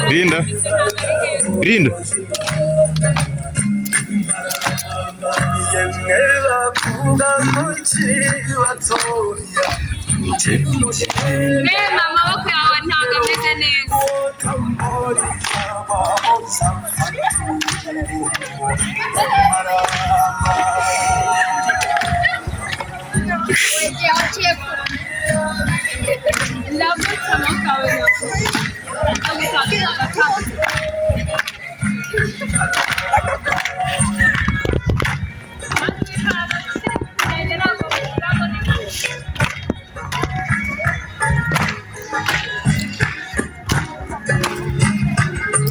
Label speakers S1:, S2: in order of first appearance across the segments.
S1: Rinda. Rinda.
S2: Mama wako ntabwo ameze neza.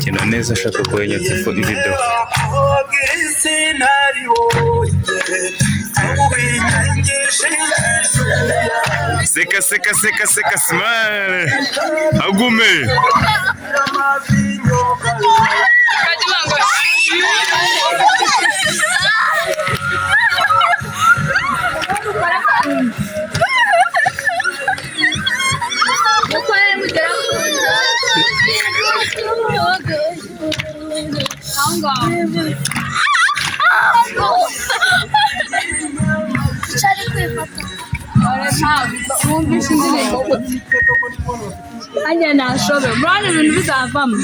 S1: Kina neza ashaka kwenye video. Seka seka seka seka smile. Agume.
S2: Anya na shobe. Brother, ibintu bizavamo.